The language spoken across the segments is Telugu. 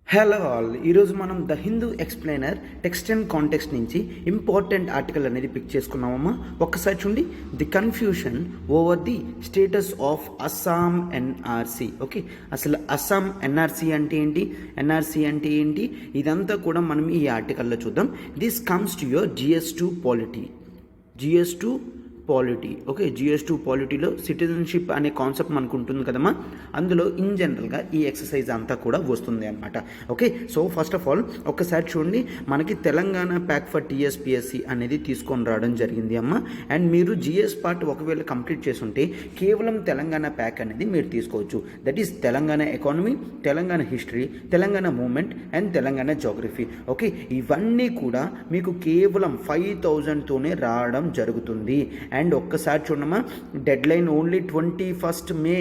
హలో ఆల్, ఈరోజు మనం the Hindu explainer text and context నుంచి ఇంపార్టెంట్ ఆర్టికల్ అనేది పిక్ చేసుకున్నామమ్మా. ఒక్కసారి చూడండి. The confusion over the status of Assam NRC. Okay, అసలు అస్సాం ఎన్ఆర్సీ అంటే ఏంటి, ఎన్ఆర్సీ అంటే ఏంటి, ఇదంతా కూడా మనం ఈ ఆర్టికల్లో చూద్దాం. This comes to your GS2 polity. GS2 polity. Okay, GS2 పాలిటీలో సిటిజన్షిప్ అనే కాన్సెప్ట్ మనకు ఉంటుంది కదమ్మా. అందులో ఇన్ జనరల్గా ఈ ఎక్సర్సైజ్ అంతా కూడా వస్తుంది అనమాట. Okay, so first of all ఒక్కసారి చూడండి. మనకి తెలంగాణ ప్యాక్ ఫర్ TSPSC అనేది తీసుకొని రావడం జరిగింది అమ్మ. అండ్ మీరు GS పార్ట్ ఒకవేళ కంప్లీట్ చేసుంటే కేవలం తెలంగాణ ప్యాక్ అనేది మీరు తీసుకోవచ్చు. That is Telangana economy, Telangana history, Telangana movement and Telangana geography. Okay, ఇవన్నీ కూడా మీకు కేవలం 5000తోనే రావడం జరుగుతుంది. అండ్ ఒక్కసారి చూడమ్మా, డెడ్ లైన్ ఓన్లీ 21st మే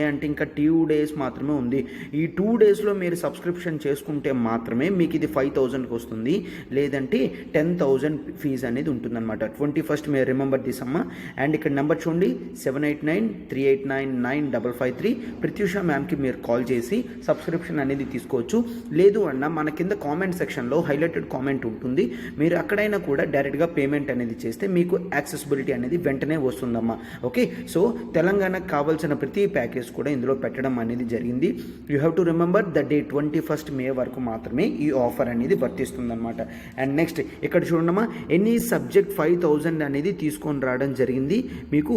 అంటే ఇంకా 2 days మాత్రమే ఉంది. ఈ 2 daysలో మీరు సబ్స్క్రిప్షన్ చేసుకుంటే మాత్రమే మీకు ఇది 5000కి వస్తుంది, లేదంటే 10,000 ఫీజు అనేది ఉంటుందన్నమాట. 21st మే, రిమెంబర్ దిస్ అమ్మ. అండ్ ఇక్కడ నెంబర్ చూడండి, 7893899553. ప్రత్యూష మ్యామ్కి మీరు కాల్ చేసి సబ్స్క్రిప్షన్ అనేది తీసుకోవచ్చు. లేదు అన్న మన కింద కామెంట్ సెక్షన్లో హైలైటెడ్ కామెంట్ ఉంటుంది, మీరు అక్కడైనా కూడా డైరెక్ట్గా పేమెంట్ అనేది చేస్తే మీకు యాక్సెసిబిలిటీ అనేది వెంటనే వస్తుందమ్మా. ఓకే, సో తెలంగాణకు కావాల్సిన ప్రతి ప్యాకేజ్ కూడా ఇందులో పెట్టడం అనేది జరిగింది. You have to remember the day 21st మే వరకు మాత్రమే ఈ ఆఫర్ అనేది వర్తిస్తుందన్నమాట. అండ్ నెక్స్ట్ ఇక్కడ చూడమ్మా, ఎనీ సబ్జెక్ట్ 5000 అనేది తీసుకొని రావడం జరిగింది మీకు.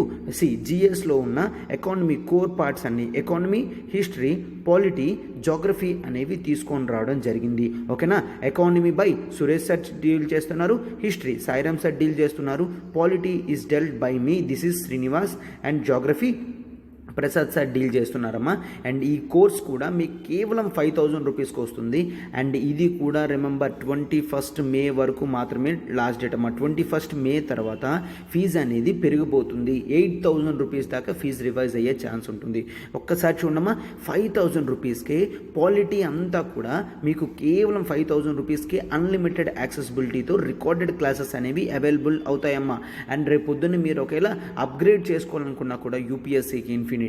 GSలో ఉన్న ఎకానమీ కోర్ పార్ట్స్ అన్ని, ఎకానమీ, హిస్టరీ, పాలిటీ, జోగ్రఫీ అనేవి తీసుకొని రావడం జరిగింది. ఓకేనా, economy by Suresh sir deal చేస్తున్నారు, హిస్టరీ సాయిరామ్ సార్ డీల్ చేస్తున్నారు, polity is dealt by me, this is Srinivas, and geography Prasad sir deal చేస్తున్నారమ్మా. అండ్ ఈ కోర్స్ కూడా మీకు కేవలం 5000 రూపీస్కి వస్తుంది. అండ్ ఇది కూడా రిమెంబర్ 21st మే వరకు మాత్రమే లాస్ట్ డేట్ అమ్మా. 21st మే తర్వాత ఫీజు అనేది పెరిగిపోతుంది. 8000 రూపీస్ దాకా ఫీజు రివైజ్ అయ్యే ఛాన్స్ ఉంటుంది. ఒక్కసారి చూడమ్మా, 5000 రూపీస్కే పాలిటీ అంతా కూడా మీకు కేవలం 5000 రూపీస్కి అన్లిమిటెడ్ యాక్సెసిబిలిటీతో రికార్డెడ్ క్లాసెస్ అనేవి అవైలబుల్ అవుతాయమ్మా. అండ్ రేపు పొద్దున్న మీరు ఒకవేళ అప్గ్రేడ్ చేసుకోవాలనుకున్నా కూడా UPSCకి, ఇన్ఫినిటీకి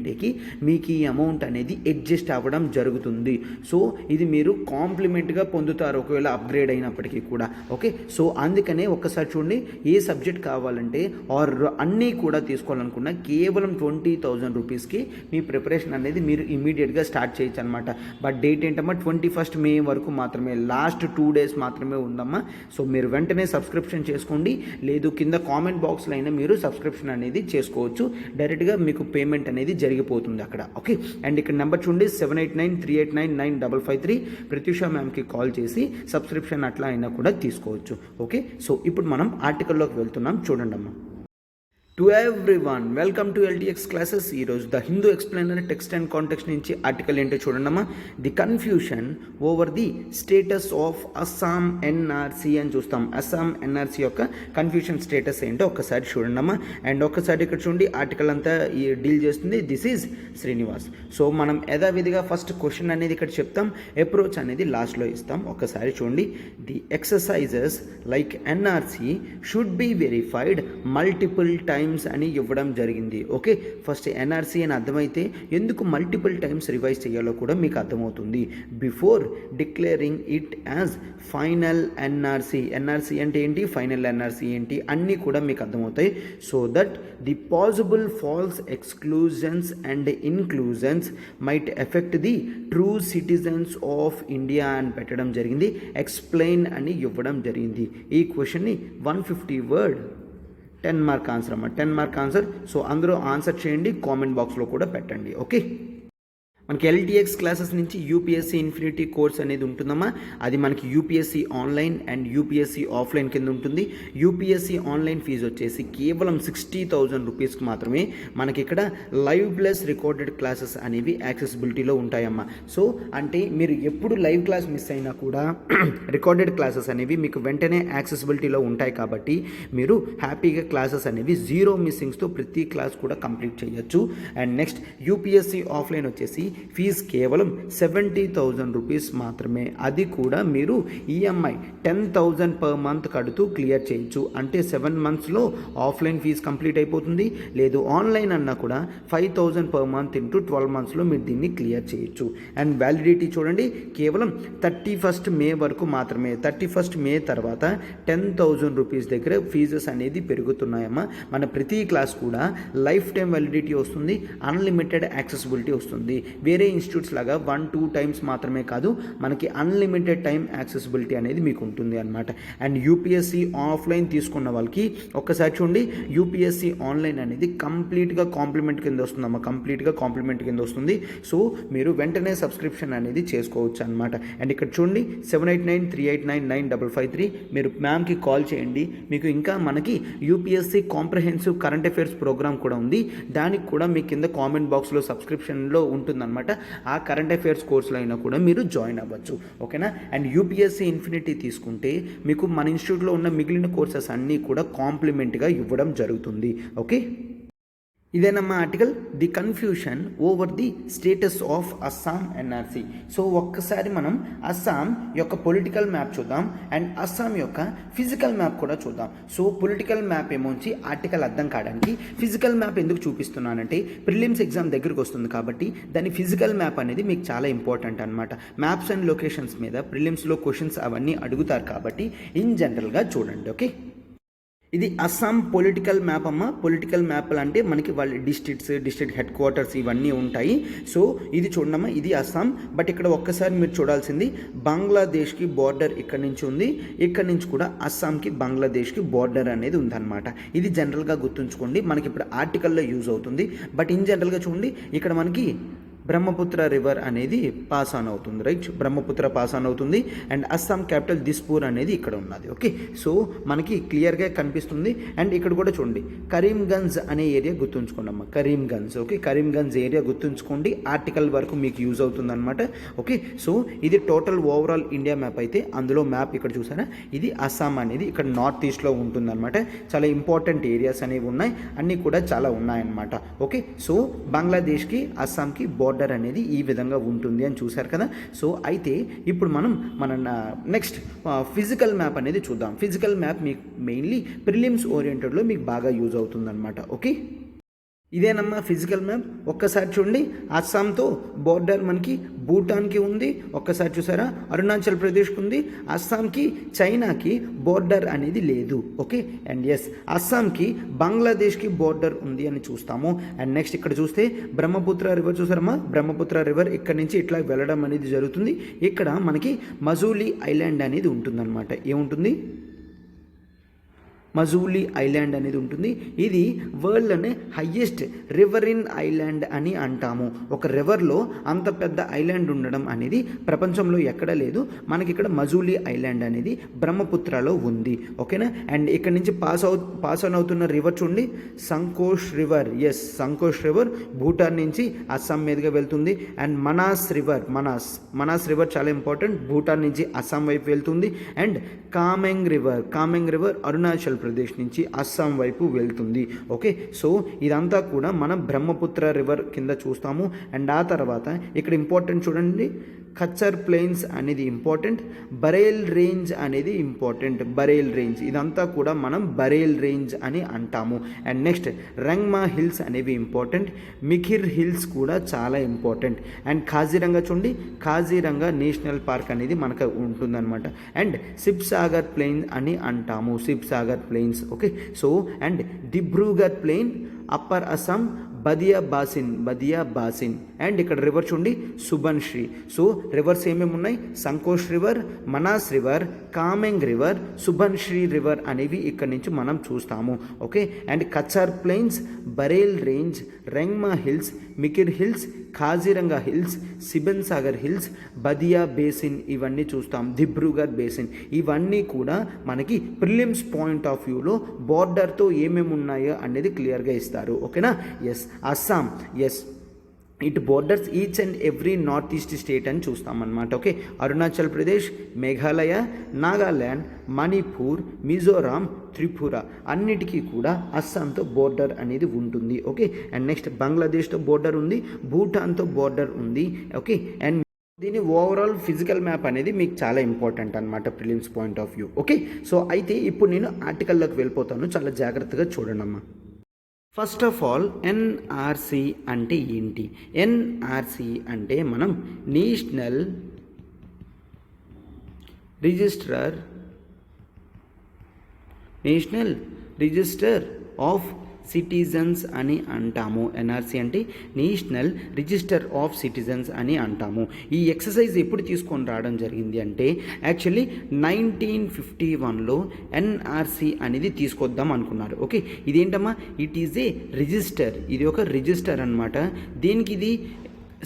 మీకు ఈ అమౌంట్ అనేది అడ్జస్ట్ అవ్వడం జరుగుతుంది. సో ఇది మీరు కాంప్లిమెంట్గా పొందుతారు ఒకవేళ అప్గ్రేడ్ అయినప్పటికీ కూడా. ఓకే, సో అందుకనే ఒక్కసారి చూడండి, ఏ సబ్జెక్ట్ కావాలంటే ఆర్ అన్నీ కూడా తీసుకోవాలనుకున్నా కేవలం 20,000 రూపీస్కి మీ ప్రిపరేషన్ అనేది మీరు ఇమీడియట్గా స్టార్ట్ చేయొచ్చు అనమాట. బట్ డేట్ ఏంటమ్మా, 21st మే వరకు మాత్రమే, లాస్ట్ 2 days మాత్రమే ఉందమ్మా. సో మీరు వెంటనే సబ్స్క్రిప్షన్ చేసుకోండి, లేదు కింద కామెంట్ బాక్స్లో అయినా మీరు సబ్స్క్రిప్షన్ అనేది చేసుకోవచ్చు. డైరెక్ట్గా మీకు పేమెంట్ అనేది జరిగిపోతుంది అక్కడ. ఓకే, అండ్ ఇక్కడ నెంబర్ చూడండి, 7893899553. ప్రత్యూష మ్యామ్కి కాల్ చేసి సబ్స్క్రిప్షన్ అట్లా అయినా కూడా తీసుకోవచ్చు. ఓకే, సో ఇప్పుడు మనం ఆర్టికల్లోకి వెళ్తున్నాం, చూడండి అమ్మా. To everyone, welcome to LTX classes. ఈరోజు the Hindu explainer text and context నుంచి ఆర్టికల్ ఏంటో చూడండమ్మా. The confusion over the status of Assam NRC అని చూస్తాం. అస్సాం NRC యొక్క కన్ఫ్యూషన్ స్టేటస్ ఏంటో ఒక్కసారి చూడండమ్మా. అండ్ ఒక్కసారి ఇక్కడ చూడండి, ఆర్టికల్ అంతా డీల్ చేస్తుంది. This is Srinivas. సో మనం యథావిధిగా ఫస్ట్ క్వశ్చన్ అనేది ఇక్కడ చెప్తాం, అప్రోచ్ అనేది లాస్ట్లో ఇస్తాం. ఒక్కసారి చూడండి. The exercises like NRC should be verified multiple times అని ఇవ్వడం జరిగింది. ఓకే, ఫస్ట్ NRC అని అర్థమైతే ఎందుకు మల్టిపుల్ టైమ్స్ రివైజ్ చేయాలో కూడా మీకు అర్థమవుతుంది. Before declaring it as final NRC అంటే ఏంటి, ఫైనల్ NRC ఏంటి, అన్నీ కూడా మీకు అర్థమవుతాయి. So that the possible false exclusions and inclusions might affect the true citizens of India అని పెట్టడం జరిగింది. ఎక్స్ప్లెయిన్ అని ఇవ్వడం జరిగింది. ఈ క్వశ్చన్ని 150 వర్డ్ 10 మార్క్ ఆన్సర్ అమ్మా. 10 మార్క్ ఆన్సర్. సో అందరూ ఆన్సర్ చేయండి, కామెంట్ బాక్స్లో కూడా పెట్టండి. ఓకే, మనకి LTX క్లాసెస్ నుంచి UPSC ఇన్ఫినిటీ కోర్స్ అనేది ఉంటుందమ్మా. అది మనకి UPSC online and UPSC offline కింద ఉంటుంది. UPSC ఆన్లైన్ ఫీజు వచ్చేసి కేవలం 60,000 రూపీస్కి మాత్రమే. మనకి ఇక్కడ లైవ్ ప్లస్ రికార్డెడ్ క్లాసెస్ అనేవి యాక్సెసిబిలిటీలో ఉంటాయమ్మా. సో అంటే మీరు ఎప్పుడు లైవ్ క్లాస్ మిస్ అయినా కూడా రికార్డెడ్ క్లాసెస్ అనేవి మీకు వెంటనే యాక్సెసిబిలిటీలో ఉంటాయి. కాబట్టి మీరు హ్యాపీగా క్లాసెస్ అనేవి 0 మిస్సింగ్స్తో ప్రతి క్లాస్ కూడా కంప్లీట్ చేయొచ్చు. అండ్ నెక్స్ట్ UPSC ఆఫ్లైన్ వచ్చేసి ఫీజు కేవలం 70,000 రూపీస్ మాత్రమే. అది కూడా మీరు ఈఎంఐ 10,000 పర్ మంత్ కడుతూ క్లియర్ చేయొచ్చు. అంటే 7 మంత్స్లో ఆఫ్లైన్ ఫీజు కంప్లీట్ అయిపోతుంది. లేదు ఆన్లైన్ అన్నా కూడా 5,000 పర్ మంత్ ఇంటూ 12 మంత్స్లో మీరు దీన్ని క్లియర్ చేయొచ్చు. అండ్ వ్యాలిడిటీ చూడండి కేవలం 31st మే వరకు మాత్రమే. 31st మే తర్వాత 10,000 రూపీస్ దగ్గర ఫీజెస్ అనేది పెరుగుతున్నాయమ్మా. మన ప్రతి క్లాస్ కూడా లైఫ్ టైం వ్యాలిడిటీ వస్తుంది, అన్లిమిటెడ్ యాక్సెసిబిలిటీ వస్తుంది. వేరే ఇన్స్టిట్యూట్స్ లాగా 1-2 టైమ్స్ మాత్రమే కాదు, మనకి అన్లిమిటెడ్ టైం యాక్సెసిబిలిటీ అనేది మీకు ఉంటుంది అనమాట. అండ్ యూపీఎస్సీ ఆఫ్లైన్ తీసుకున్న వాళ్ళకి ఒక్కసారి చూడండి, యూపీఎస్సీ ఆన్లైన్ అనేది కంప్లీట్గా కాంప్లిమెంట్ కింద వస్తుందమ్మా, కంప్లీట్గా కాంప్లిమెంట్ కింద వస్తుంది. సో మీరు వెంటనే సబ్స్క్రిప్షన్ అనేది చేసుకోవచ్చు అనమాట. అండ్ ఇక్కడ చూడండి 7893899553 మీరు మ్యామ్కి కాల్ చేయండి. మీకు ఇంకా మనకి UPSC comprehensive current affairs program కూడా ఉంది. దానికి కూడా మీ కింద కామెంట్ బాక్స్లో సబ్స్క్రిప్షన్లో ఉంటుందన్నమాట. ఆ కరెంట్ అఫైర్స్ కోర్సులో అయినా కూడా మీరు జాయిన్ అవ్వచ్చు. ఓకేనా. అండ్ యూపీఎస్సీ ఇన్ఫినిటీ తీసుకుంటే మీకు మన ఇన్స్టిట్యూట్లో ఉన్న మిగిలిన కోర్సెస్ అన్నీ కూడా కాంప్లిమెంట్గా ఇవ్వడం జరుగుతుంది. ఓకే, ఇదేనమ్మా article the confusion over the status of Assam NRC. So ఒక్కసారి మనం అస్సాం యొక్క పొలిటికల్ మ్యాప్ చూద్దాం అండ్ అస్సాం యొక్క ఫిజికల్ మ్యాప్ కూడా చూద్దాం. సో పొలిటికల్ మ్యాప్ ఏమోంచి ఆర్టికల్ అర్థం కావడానికి ఫిజికల్ మ్యాప్ ఎందుకు చూపిస్తున్నానంటే ప్రిలిమ్స్ ఎగ్జామ్ దగ్గరకు వస్తుంది కాబట్టి దాని ఫిజికల్ మ్యాప్ అనేది మీకు చాలా ఇంపార్టెంట్ అనమాట. మ్యాప్స్ అండ్ లొకేషన్స్ మీద ప్రిలిమ్స్లో క్వశ్చన్స్ అవన్నీ అడుగుతారు కాబట్టి ఇన్ జనరల్గా చూడండి. ఓకే, ఇది అస్సాం పొలిటికల్ మ్యాప్ అమ్మ. పొలిటికల్ మ్యాప్లు అంటే మనకి వాళ్ళ డిస్ట్రిక్ట్ హెడ్ క్వార్టర్స్ ఇవన్నీ ఉంటాయి. సో ఇది చూడమ్మా, ఇది అస్సాం. బట్ ఇక్కడ ఒక్కసారి మీరు చూడాల్సింది బంగ్లాదేశ్కి బార్డర్ ఇక్కడ నుంచి ఉంది, ఇక్కడ నుంచి కూడా అస్సాంకి బంగ్లాదేశ్కి బార్డర్ అనేది ఉందన్నమాట. ఇది జనరల్గా గుర్తుంచుకోండి, మనకి ఇప్పుడు ఆర్టికల్లో యూజ్ అవుతుంది. బట్ ఇన్ జనరల్గా చూడండి ఇక్కడ మనకి బ్రహ్మపుత్ర రివర్ అనేది పాస్ ఆన్ అవుతుంది, రైట్. బ్రహ్మపుత్ర పాస్ ఆన్ అవుతుంది అండ్ అస్సాం క్యాపిటల్ దిస్పూర్ అనేది ఇక్కడ ఉన్నది. ఓకే, సో మనకి క్లియర్గా కనిపిస్తుంది. అండ్ ఇక్కడ కూడా చూడండి కరీంగంజ్ అనే ఏరియా గుర్తుంచుకోండి అమ్మ, కరీంగంజ్. ఓకే, కరీంగంజ్ ఏరియా గుర్తుంచుకోండి, ఆర్టికల్ వరకు మీకు యూజ్ అవుతుంది అనమాట. ఓకే, సో ఇది టోటల్ ఓవరాల్ ఇండియా మ్యాప్ అయితే అందులో మ్యాప్ ఇక్కడ చూసారా, ఇది అస్సాం అనేది ఇక్కడ నార్త్ ఈస్ట్లో ఉంటుందన్నమాట. చాలా ఇంపార్టెంట్ ఏరియాస్ అనేవి ఉన్నాయి, అన్నీ కూడా చాలా ఉన్నాయన్నమాట. ఓకే, సో బంగ్లాదేశ్కి అస్సాంకి బార్డర్ అనేది ఈ విధంగా ఉంటుంది అని చూశారు కదా. సో అయితే ఇప్పుడు మనం మన నెక్స్ట్ ఫిజికల్ మ్యాప్ అనేది చూద్దాం. ఫిజికల్ మ్యాప్ మీకు మెయిన్లీ ప్రిలిమ్స్ ఓరియంటెడ్లో మీకు బాగా యూజ్ అవుతుందన్నమాట. ఓకే, ఇదేనమ్మా ఫిజికల్ మ్యాప్. ఒక్కసారి చూడండి అస్సాంతో బోర్డర్ మనకి భూటాన్కి ఉంది, ఒక్కసారి చూసారా అరుణాచల్ ప్రదేశ్కి ఉంది, అస్సాంకి చైనాకి బోర్డర్ అనేది లేదు. ఓకే, అండ్ ఎస్ అస్సాంకి బంగ్లాదేశ్కి బోర్డర్ ఉంది అని చూస్తాము. అండ్ నెక్స్ట్ ఇక్కడ చూస్తే బ్రహ్మపుత్ర రివర్ చూసారమ్మా, బ్రహ్మపుత్ర రివర్ ఇక్కడ నుంచి ఇట్లా వెళ్ళడం అనేది జరుగుతుంది. ఇక్కడ మనకి మజూలీ ఐలాండ్ అనేది ఉంటుందన్నమాట. ఏముంటుంది, మజూలీ ఐలాండ్ అనేది ఉంటుంది. ఇది వరల్డ్లోనే హయ్యెస్ట్ రివర్ ఇన్ ఐలాండ్ అని అంటాము. ఒక రివర్లో అంత పెద్ద ఐలాండ్ ఉండడం అనేది ప్రపంచంలో ఎక్కడ లేదు. మనకి ఇక్కడ మజూలీ ఐలాండ్ అనేది బ్రహ్మపుత్రలో ఉంది. ఓకేనా. అండ్ ఇక్కడ నుంచి పాస్ ఆన్ అవుతున్న రివర్ చూడండి సంకోష్ రివర్. ఎస్, సంకోష్ రివర్ భూటాన్ నుంచి అస్సాం మీదుగా వెళ్తుంది. And Manas river, Manas river చాలా ఇంపార్టెంట్, భూటాన్ నుంచి అస్సాం వైపు వెళ్తుంది. అండ్ కామెంగ్ రివర్ అరుణాచల్ ప్రదేశ్ నుంచి అస్సాం వైపు వెళ్తుంది. ఓకే, సో ఇదంతా కూడా మనం బ్రహ్మపుత్ర రివర్ కింద చూస్తాము. అండ్ ఆ తర్వాత ఇక్కడ ఇంపార్టెంట్ చూడండి ఖచ్చర్ ప్లెయిన్స్ అనేది ఇంపార్టెంట్, బరేల్ రేంజ్ అనేది ఇంపార్టెంట్. బరేల్ రేంజ్ ఇదంతా కూడా మనం బరేల్ రేంజ్ అని అంటాము. అండ్ నెక్స్ట్ రంగ్మా హిల్స్ అనేవి ఇంపార్టెంట్, మిఖిర్ హిల్స్ కూడా చాలా ఇంపార్టెంట్. అండ్ కాజీరంగా చూడండి, కాజీరంగా నేషనల్ పార్క్ అనేది మనకు ఉంటుందన్నమాట. అండ్ సిబ్సాగర్ ప్లెయిన్ అని అంటాము, Sibsagar plains. Okay, so and Dibrugarh plain, upper Assam, Badiya basin. And ఇక్కడ రివర్ చూడండి సుబన్శ్రీ. సో రివర్స్ ఏమేమి ఉన్నాయి, Sankosh river, Manas river, Kameng river, Subansiri river అనేవి ఇక్కడ నుంచి మనం చూస్తాము. Okay, and Cachar plains, Barail range, Rengma hills, Mikir hills, Kaziranga hills, Sibsagar hills, Badiya basin ఇవన్నీ చూస్తాం, దిబ్రూగఢ్ బేసిన్. ఇవన్నీ కూడా మనకి ప్రిలిమ్స్ పాయింట్ ఆఫ్ వ్యూలో బార్డర్తో ఏమేమి ఉన్నాయో అనేది క్లియర్గా ఇస్తారు. ఓకేనా. Yes Assam, yes it borders each and every north east state అని చూస్తామన్నమాట. ఓకే, అరుణాచల్ ప్రదేశ్, మేఘాలయ, నాగాల్యాండ్, మణిపూర్, మిజోరాం, త్రిపుర అన్నిటికీ కూడా అస్సాంతో బోర్డర్ అనేది ఉంటుంది. ఓకే, అండ్ నెక్స్ట్ బంగ్లాదేశ్తో బోర్డర్ ఉంది, భూటాన్తో బోర్డర్ ఉంది. ఓకే, అండ్ దీని ఓవరాల్ ఫిజికల్ మ్యాప్ అనేది మీకు చాలా ఇంపార్టెంట్ అనమాట prelims point of view. Okay, so అయితే ఇప్పుడు నేను ఆర్టికల్లోకి వెళ్ళిపోతాను, చాలా జాగ్రత్తగా చూడండి అమ్మా. ఫస్ట్ ఆఫ్ ఆల్ ఎన్ఆర్సి అంటే ఏంటి? ఎన్ఆర్సి అంటే మనం నేషనల్ రిజిస్టర్ ఆఫ్ సిటిజన్స్ అని అంటాము. ఎన్ఆర్సి అంటే నేషనల్ రిజిస్టర్ ఆఫ్ సిటిజన్స్ అని అంటాము. ఈ ఎక్సర్సైజ్ ఎప్పుడు తీసుకొని రావడం జరిగింది అంటే యాక్చువల్లీ 1951లో ఎన్ఆర్సి అనేది తీసుకొద్దాం అనుకున్నారు. ఓకే, ఇదేంటమ్మా, ఇట్ ఈజ్ ఏ రిజిస్టర్, ఇది ఒక రిజిస్టర్ అనమాట. దీనికి ఇది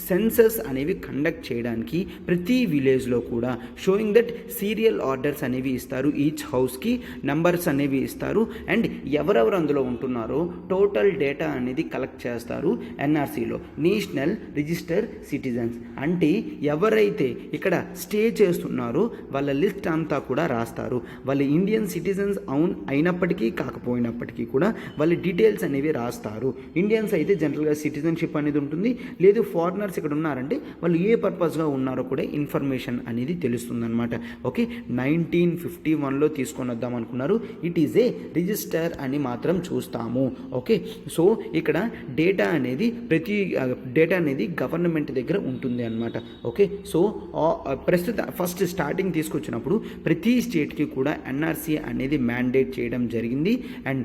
సెన్సస్ అనేవి కండక్ట్ చేయడానికి ప్రతి విలేజ్లో కూడా షోయింగ్ దట్ సీరియల్ ఆర్డర్స్ అనేవి ఇస్తారు, ఈచ్ హౌస్కి నెంబర్స్ అనేవి ఇస్తారు, అండ్ ఎవరెవరు అందులో ఉంటున్నారో టోటల్ డేటా అనేది కలెక్ట్ చేస్తారు ఎన్ఆర్సీలో. నేషనల్ రిజిస్టర్ సిటిజన్స్ అంటే ఎవరైతే ఇక్కడ స్టే చేస్తున్నారో వాళ్ళ లిస్ట్ అంతా కూడా రాస్తారు. వాళ్ళు ఇండియన్ సిటిజన్స్ అయినప్పటికీ కాకపోయినప్పటికీ కూడా వాళ్ళ డీటెయిల్స్ అనేవి రాస్తారు. ఇండియన్స్ అయితే జనరల్గా సిటిజన్షిప్ అనేది ఉంటుంది, లేదు ఫారినర్స్ ఇక్కడ ఉన్నారంటే వాళ్ళు ఏ పర్పస్గా ఉన్నారో కూడా ఇన్ఫర్మేషన్ అనేది తెలుస్తుందన్నమాట. ఓకే, 1951లో తీసుకొని వద్దాం అనుకున్నారు. ఇట్ ఈజ్ ఏ రిజిస్టర్ అని మాత్రం చూస్తాము. ఓకే, సో ఇక్కడ డేటా అనేది గవర్నమెంట్ దగ్గర ఉంటుంది అనమాట. ఓకే, సో ఫస్ట్ స్టార్టింగ్ తీసుకొచ్చినప్పుడు ప్రతి స్టేట్కి కూడా ఎన్ఆర్సీ అనేది మ్యాండేట్ చేయడం జరిగింది. అండ్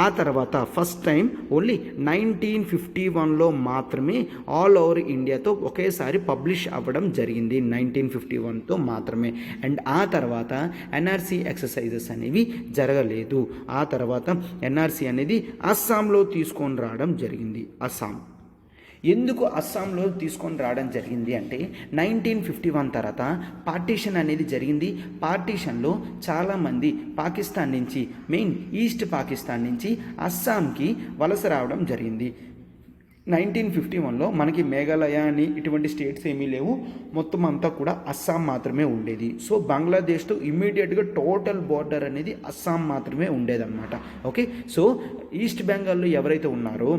ఆ తర్వాత ఫస్ట్ టైం ఓన్లీ 1951లో మాత్రమే ఆల్ ఓవర్ ఇండియాతో ఒకేసారి పబ్లిష్ అవ్వడం జరిగింది, 1951తో మాత్రమే. అండ్ ఆ తర్వాత ఎన్ఆర్సీ ఎక్సర్సైజెస్ అనేవి జరగలేదు. ఆ తర్వాత ఎన్ఆర్సీ అనేది అస్సాంలో తీసుకొని రావడం జరిగింది. ఎందుకు అస్సాంలో తీసుకొని రావడం జరిగింది అంటే 1951 తర్వాత పార్టీషన్ అనేది జరిగింది. పార్టీషన్లో చాలామంది పాకిస్తాన్ నుంచి, మెయిన్ ఈస్ట్ పాకిస్తాన్ నుంచి అస్సాంకి వలస రావడం జరిగింది. 1951లో మనకి మేఘాలయ అని ఇటువంటి స్టేట్స్ ఏమీ లేవు, మొత్తం అంతా కూడా అస్సాం మాత్రమే ఉండేది. సో బంగ్లాదేశ్తో ఇమ్మీడియట్గా టోటల్ బోర్డర్ అనేది అస్సాం మాత్రమే ఉండేదన్నమాట. ఓకే, సో ఈస్ట్ బెంగాల్లో ఎవరైతే ఉన్నారో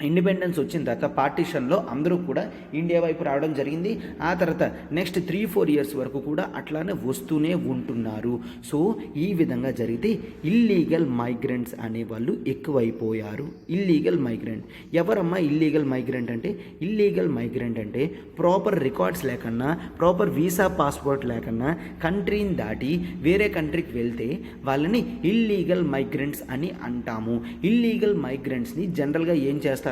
ఇండిపెండెన్స్ వచ్చిన తర్వాత పార్టీషన్లో అందరూ కూడా ఇండియా వైపు రావడం జరిగింది. ఆ తర్వాత నెక్స్ట్ 3-4 ఇయర్స్ వరకు కూడా అట్లానే వస్తూనే ఉంటున్నారు. సో ఈ విధంగా జరిగితే ఇల్లీగల్ మైగ్రెంట్స్ అనేవాళ్ళు ఎక్కువైపోయారు. ఇల్లీగల్ మైగ్రెంట్ ఎవరమ్మా? ఇల్లీగల్ మైగ్రెంట్ అంటే ప్రాపర్ రికార్డ్స్ లేకన్నా, ప్రాపర్ వీసా పాస్పోర్ట్ లేకన్నా కంట్రీని దాటి వేరే కంట్రీకి వెళ్తే వాళ్ళని ఇల్లీగల్ మైగ్రెంట్స్ అని అంటాము. ఇల్లీగల్ మైగ్రెంట్స్ని జనరల్గా ఏం చేస్తారు?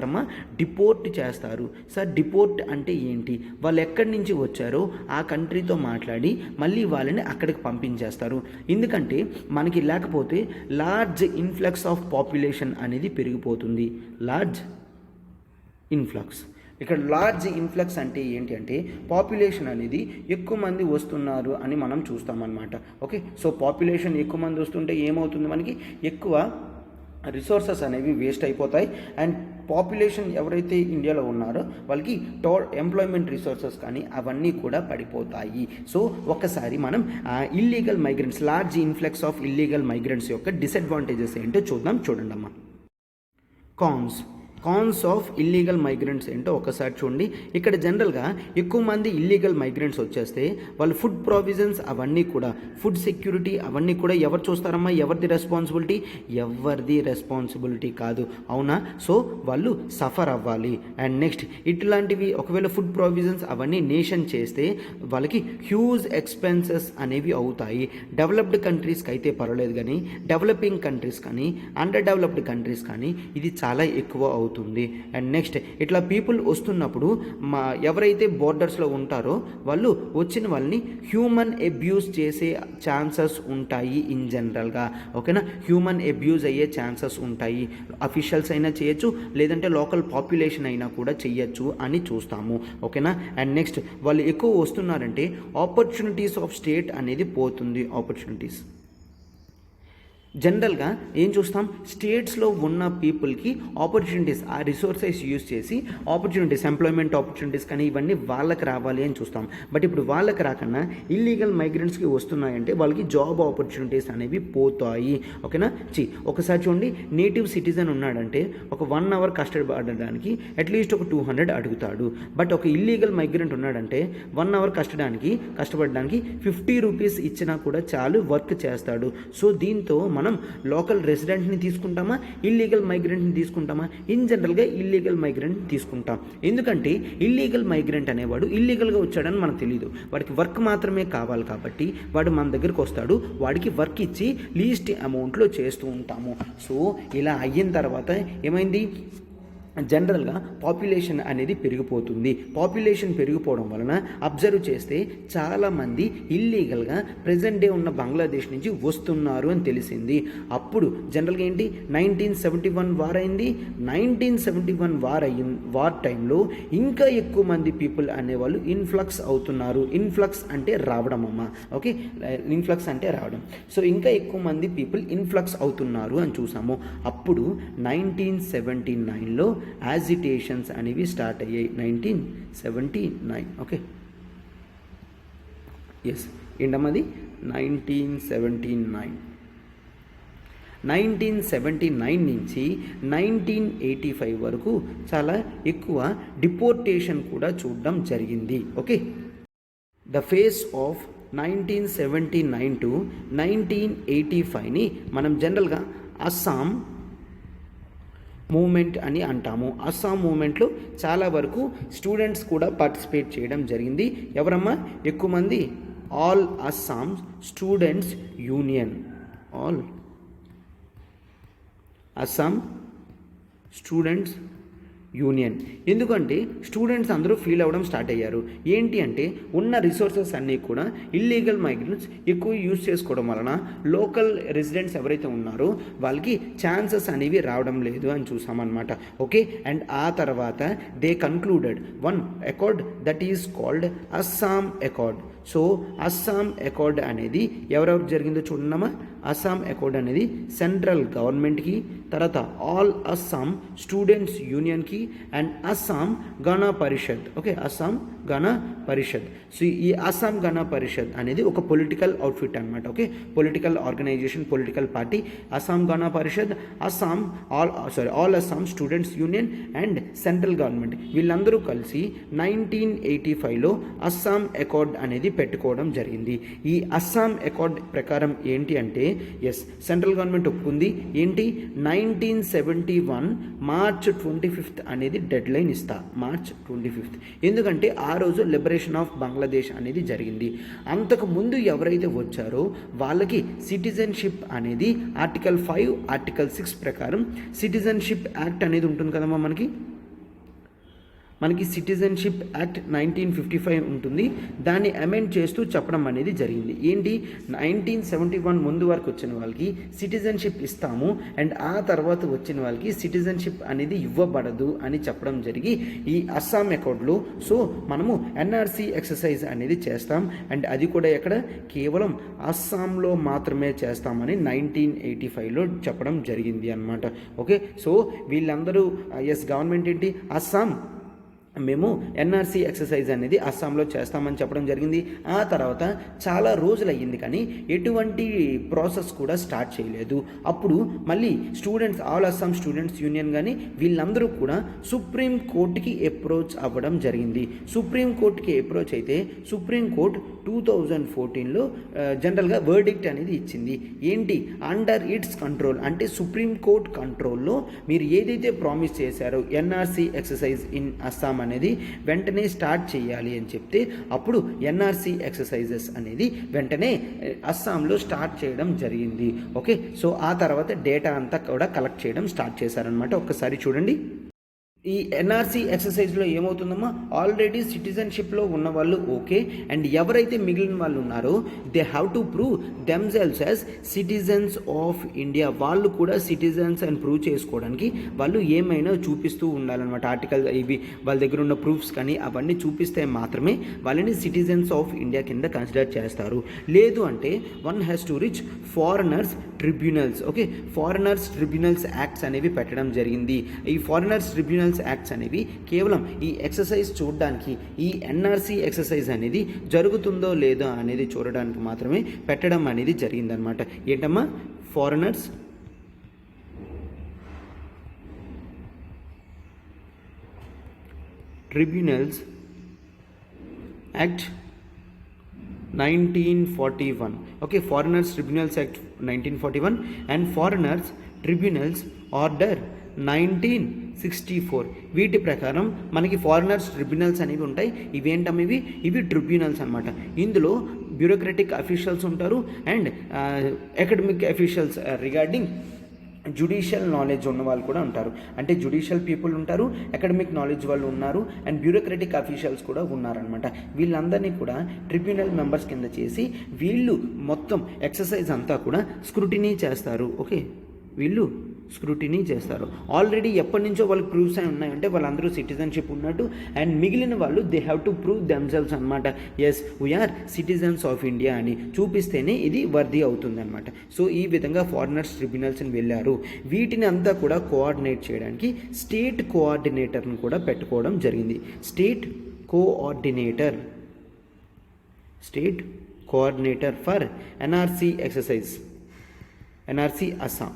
డిపోర్ట్ చేస్తారు. సార్ డిపోర్ట్ అంటే ఏంటి? వాళ్ళు ఎక్కడి నుంచి వచ్చారో ఆ కంట్రీతో మాట్లాడి మళ్ళీ వాళ్ళని అక్కడికి పంపించేస్తారు. ఎందుకంటే మనకి లేకపోతే లార్జ్ ఇన్ఫ్లక్స్ ఆఫ్ పాపులేషన్ అనేది పెరిగిపోతుంది. లార్జ్ ఇన్ఫ్లక్స్ అంటే ఏంటి అంటే పాపులేషన్ అనేది ఎక్కువ మంది వస్తున్నారు అని మనం చూస్తామన్నమాట. ఓకే, సో పాపులేషన్ ఎక్కువ మంది వస్తుంటే ఏమవుతుంది, మనకి ఎక్కువ రిసోర్సెస్ అనేవి వేస్ట్ అయిపోతాయి. అండ్ పాపులేషన్ ఎవరైతే ఇండియాలో ఉన్నారో వాళ్ళకి ఎంప్లాయ్మెంట్ రిసోర్సెస్ కానీ అవన్నీ కూడా పడిపోతాయి. సో ఒక్కసారి మనం illegal migrants, large influx of illegal migrants యొక్క డిసడ్వాంటేజెస్ ఏంటో చూడండి అమ్మా. కాన్స్ ఆఫ్ ఇల్లీగల్ మైగ్రెంట్స్ ఏంటో ఒకసారి చూడండి. ఇక్కడ జనరల్గా ఎక్కువ మంది ఇల్లీగల్ మైగ్రెంట్స్ వచ్చేస్తే వాళ్ళు ఫుడ్ ప్రొవిజన్స్ అవన్నీ కూడా, ఫుడ్ సెక్యూరిటీ అవన్నీ కూడా ఎవరు చూస్తారమ్మా? ఎవరిది రెస్పాన్సిబిలిటీ కాదు, అవునా? సో వాళ్ళు సఫర్ అవ్వాలి. అండ్ నెక్స్ట్ ఇట్లాంటివి ఒకవేళ ఫుడ్ ప్రొవిజన్స్ అవన్నీ నేషన్ చేస్తే వాళ్ళకి హ్యూజ్ ఎక్స్పెన్సెస్ అనేవి అవుతాయి. డెవలప్డ్ కంట్రీస్కి అయితే పర్వాలేదు, కానీ డెవలపింగ్ కంట్రీస్ కానీ అండర్ డెవలప్డ్ కంట్రీస్ కానీ ఇది చాలా ఎక్కువ అవుతుంది. అండ్ నెక్స్ట్ ఇట్లా పీపుల్ వస్తున్నప్పుడు ఎవరైతే బోర్డర్స్లో ఉంటారో వాళ్ళు వచ్చిన వాళ్ళని హ్యూమన్ అబ్యూస్ చేసే ఛాన్సెస్ ఉంటాయి ఇన్ జనరల్గా. ఓకేనా, హ్యూమన్ అబ్యూస్ అయ్యే ఛాన్సెస్ ఉంటాయి. అఫీషియల్స్ అయినా చేయొచ్చు, లేదంటే లోకల్ పాపులేషన్ అయినా కూడా చెయ్యొచ్చు అని చూస్తాము. ఓకేనా, అండ్ నెక్స్ట్ వాళ్ళు ఎక్కువ వస్తున్నారంటే ఆపర్చునిటీస్ ఆఫ్ స్టేట్ అనేది పోతుంది. జనరల్గా ఏం చూస్తాం, స్టేట్స్లో ఉన్న పీపుల్కి ఆపర్చునిటీస్, ఆ రిసోర్సెస్ యూజ్ చేసి ఆపర్చునిటీస్, ఎంప్లాయ్మెంట్ ఆపర్చునిటీస్ కానీ ఇవన్నీ వాళ్ళకి రావాలి అని చూస్తాం. బట్ ఇప్పుడు వాళ్ళకి రాకన్నా ఇల్లీగల్ మైగ్రెంట్స్కి వస్తున్నాయంటే వాళ్ళకి జాబ్ ఆపర్చునిటీస్ అనేవి పోతాయి. ఓకేనా. ఒకసారి చూడండి, నేటివ్ సిటిజన్ ఉన్నాడంటే ఒక 1 hour కష్టపడడానికి అట్లీస్ట్ ఒక 200 అడుగుతాడు. బట్ ఒక ఇల్లీగల్ మైగ్రెంట్ ఉన్నాడంటే 1 hour కష్టపడడానికి 50 రూపీస్ ఇచ్చినా కూడా చాలు, వర్క్ చేస్తాడు. సో దీంతో మనం లోకల్ రెసిడెంట్ని తీసుకుంటామా, ఇల్లీగల్ మైగ్రెంట్ని తీసుకుంటామా? ఇన్ జనరల్గా ఇల్లీగల్ మైగ్రెంట్ తీసుకుంటాం. ఎందుకంటే ఇల్లీగల్ మైగ్రెంట్ అనేవాడు ఇల్లీగల్గా వచ్చాడని మనకు తెలియదు, వాడికి వర్క్ మాత్రమే కావాలి కాబట్టి వాడు మన దగ్గరికి వస్తాడు, వాడికి వర్క్ ఇచ్చి లీస్ట్ అమౌంట్లో చేస్తూ ఉంటాము. సో ఇలా అయిన తర్వాత ఏమైంది, జనరల్గా పాపులేషన్ అనేది పెరిగిపోతుంది. పాపులేషన్ పెరిగిపోవడం వలన అబ్జర్వ్ చేస్తే చాలామంది ఇల్లీగల్గా ప్రజెంట్ డే ఉన్న బంగ్లాదేశ్ నుంచి వస్తున్నారు అని తెలిసింది. అప్పుడు జనరల్గా ఏంటి, 1971 వార్ అయింది. 1971 వార్ టైంలో ఇంకా ఎక్కువ మంది పీపుల్ అనేవాళ్ళు ఇన్ఫ్లక్స్ అవుతున్నారు. ఇన్ఫ్లక్స్ అంటే రావడం అమ్మ, ఓకే, ఇన్ఫ్లక్స్ అంటే రావడం. సో ఇంకా ఎక్కువ మంది పీపుల్ ఇన్ఫ్లక్స్ అవుతున్నారు అని చూసాము. అప్పుడు 1979లో యాజిటేషన్స్ అనేవి స్టార్ట్ అయ్యాయి. 1979, ఓకే, ఎస్ ఏంటమ్మది 1979 నుంచి 1985 వరకు చాలా ఎక్కువ డిపోర్టేషన్ కూడా చూడడం జరిగింది. Okay, the phase of 1979 to 1985ని మనం జనరల్గా అస్సాం మూమెంట్ అని అంటాము. అస్సాం మూమెంట్లో చాలా వరకు స్టూడెంట్స్ కూడా పార్టిసిపేట్ చేయడం జరిగింది. ఎవరమ్మా ఎక్కువ మంది? All Assam students union, all Assam students union. ఎందుకంటే స్టూడెంట్స్ అందరూ ఫీల్ అవ్వడం స్టార్ట్ అయ్యారు. ఏంటి అంటే ఉన్న రిసోర్సెస్ అన్నీ కూడా ఇల్లీగల్ మైగ్రెంట్స్ ఎక్కువ యూజ్ చేసుకోవడం వలన లోకల్ రెసిడెంట్స్ ఎవరైతే ఉన్నారో వాళ్ళకి ఛాన్సెస్ అనేవి రావడం లేదు అని చూసామన్నమాట. ఓకే, అండ్ ఆ తర్వాత they concluded one accord that is called Assam accord. So Assam accord అనేది ఎవరెవరికి జరిగిందో చూడమ్మా. అస్సాం అకార్డ్ అనేది సెంట్రల్ గవర్నమెంట్కి, తర్వాత ఆల్ అస్సాం స్టూడెంట్స్ యూనియన్కి and Assam Gana Parishad. Okay, Assam Gana Parishad. So ఈ అస్సాం గణ పరిషత్ అనేది ఒక పొలిటికల్ అవుట్ఫిట్ అనమాట. Okay, political organisation, political party. Assam Gana Parishad, Assam all Assam students union and central government వీళ్ళందరూ కలిసి 1985లో అస్సాం అకార్డ్ అనేది పెట్టుకోవడం జరిగింది. ఈ అస్సాం అకార్డ్ ప్రకారం ఏంటి అంటే సెంట్రల్ గవర్నమెంట్ ఒప్పుకుంది. ఏంటి, 1971 మార్చ్ 25 అనేది డెడ్ లైన్ ఇస్తా, మార్చ్ 25. ఎందుకంటే ఆ రోజు లిబరేషన్ ఆఫ్ బంగ్లాదేశ్ అనేది జరిగింది. అంతకు ముందు ఎవరైతే వచ్చారో వాళ్ళకి సిటిజన్షిప్ అనేది ఆర్టికల్ 5, ఆర్టికల్ 6 ప్రకారం సిటిజన్షిప్ యాక్ట్ అనేది ఉంటుంది కదమ్మా. మనకి సిటిజన్షిప్ యాక్ట్ 1955 ఉంటుంది. దాన్ని అమెండ్ చేస్తూ చెప్పడం అనేది జరిగింది. ఏంటి, 1971 ముందు వరకు వచ్చిన వాళ్ళకి సిటిజన్షిప్ ఇస్తాము అండ్ ఆ తర్వాత వచ్చిన వాళ్ళకి సిటిజన్షిప్ అనేది ఇవ్వబడదు అని చెప్పడం జరిగి ఈ అస్సాం అకార్డ్లో సో మనము ఎన్ఆర్సీ ఎక్సర్సైజ్ అనేది చేస్తాం అండ్ అది కూడా ఎక్కడ, కేవలం అస్సాంలో మాత్రమే చేస్తామని 1985లో చెప్పడం జరిగింది అన్నమాట. ఓకే, సో వీళ్ళందరూ గవర్నమెంట్ ఏంటి, అస్సాం మేము ఎన్ఆర్సీ ఎక్సర్సైజ్ అనేది అస్సాంలో చేస్తామని చెప్పడం జరిగింది. ఆ తర్వాత చాలా రోజులు అయ్యింది కానీ ఎటువంటి ప్రాసెస్ కూడా స్టార్ట్ చేయలేదు. అప్పుడు మళ్ళీ students, all Assam students union కానీ వీళ్ళందరూ కూడా సుప్రీం కోర్టుకి అప్రోచ్ అవ్వడం జరిగింది. సుప్రీం కోర్టుకి అప్రోచ్ అయితే సుప్రీం కోర్టు 2014లో జనరల్గా వర్డిక్ట్ అనేది ఇచ్చింది. ఏంటి, అండర్ ఇట్స్ కంట్రోల్, అంటే సుప్రీం కోర్ట్ కంట్రోల్లో మీరు ఏదైతే ప్రామిస్ చేశారో ఎన్ఆర్సీ ఎక్సర్సైజ్ ఇన్ అస్సాం అనేది వెంటనే స్టార్ట్ చేయాలి అని చెప్తే అప్పుడు ఎన్ఆర్సీ ఎక్సర్సైజెస్ అనేది వెంటనే అస్సాంలో స్టార్ట్ చేయడం జరిగింది. ఓకే, సో ఆ తర్వాత డేటా అంతా కూడా కలెక్ట్ చేయడం స్టార్ట్ చేశారనమాట. ఒక్కసారి చూడండి. ఈ ఎన్ఆర్సీ ఎక్సర్సైజ్లో ఏమవుతుందమ్మా, ఆల్రెడీ సిటిజన్షిప్లో ఉన్న వాళ్ళు ఓకే అండ్ ఎవరైతే మిగిలిన వాళ్ళు ఉన్నారో they have to prove themselves as citizens of India. వాళ్ళు కూడా సిటిజన్స్ అని ప్రూవ్ చేసుకోవడానికి వాళ్ళు ఏమైనా చూపిస్తూ ఉండాలన్నమాట. ఆర్టికల్ ఇవి వాళ్ళ దగ్గర ఉన్న ప్రూఫ్స్ కానీ అవన్నీ చూపిస్తే మాత్రమే వాళ్ళని సిటిజన్స్ ఆఫ్ ఇండియా కింద కన్సిడర్ చేస్తారు. లేదు అంటే one has to reach foreigners tribunals. Okay, foreigners tribunals acts అనేవి పెట్టడం జరిగింది. ఈ ఫారినర్స్ ట్రిబ్యునల్స్ యాక్ట్స్ అనేవి కేవలం ఈ ఎక్సర్సైజ్ చూడడానికి, ఈ ఎన్ఆర్సీ ఎక్సర్సైజ్ అనేది జరుగుతుందో లేదో అనేది చూడడానికి మాత్రమే పెట్టడం అనేది జరిగిందనమాట. ఏంటమ్మా, foreigners tribunals act 1941. Okay, foreigners tribunals act 1941 and foreigners tribunals order 1964. వీటి ప్రకారం మనకి ఫారినర్స్ ట్రిబ్యునల్స్ అనేవి ఉంటాయి. ఇవేంటమ్మ, ఇవి ట్రిబ్యునల్స్ అనమాట. ఇందులో బ్యూరోక్రటిక్ అఫీషియల్స్ ఉంటారు and academic officials regarding judicial knowledge ఉన్న వాళ్ళు కూడా ఉంటారు. అంటే జ్యుడిషియల్ పీపుల్ ఉంటారు, అకాడమిక్ నాలెడ్జ్ వాళ్ళు ఉన్నారు అండ్ బ్యూరోక్రటిక్ అఫీషియల్స్ కూడా ఉన్నారనమాట. వీళ్ళందరినీ కూడా ట్రిబ్యునల్ మెంబర్స్ కింద చేసి వీళ్ళు మొత్తం ఎక్సర్సైజ్ అంతా కూడా స్క్రూటినీ చేస్తారు. ఓకే, వీళ్ళు స్క్రూటినీ చేస్తారు. ఆల్రెడీ ఎప్పటి నుంచో వాళ్ళకి ప్రూఫ్స్ అయి ఉన్నాయంటే వాళ్ళందరూ సిటిజన్షిప్ ఉన్నట్టు అండ్ మిగిలిన వాళ్ళు they have to prove themselves అనమాట. Yes, we are citizens of India అని చూపిస్తేనే ఇది వర్ది అవుతుంది అనమాట. సో ఈ విధంగా ఫారినర్స్ ట్రిబ్యునల్స్ని వెళ్ళారు. వీటిని అంతా కూడా కోఆర్డినేట్ చేయడానికి స్టేట్ కోఆర్డినేటర్ని కూడా పెట్టుకోవడం జరిగింది. State coordinator for NRC exercise, NRC Assam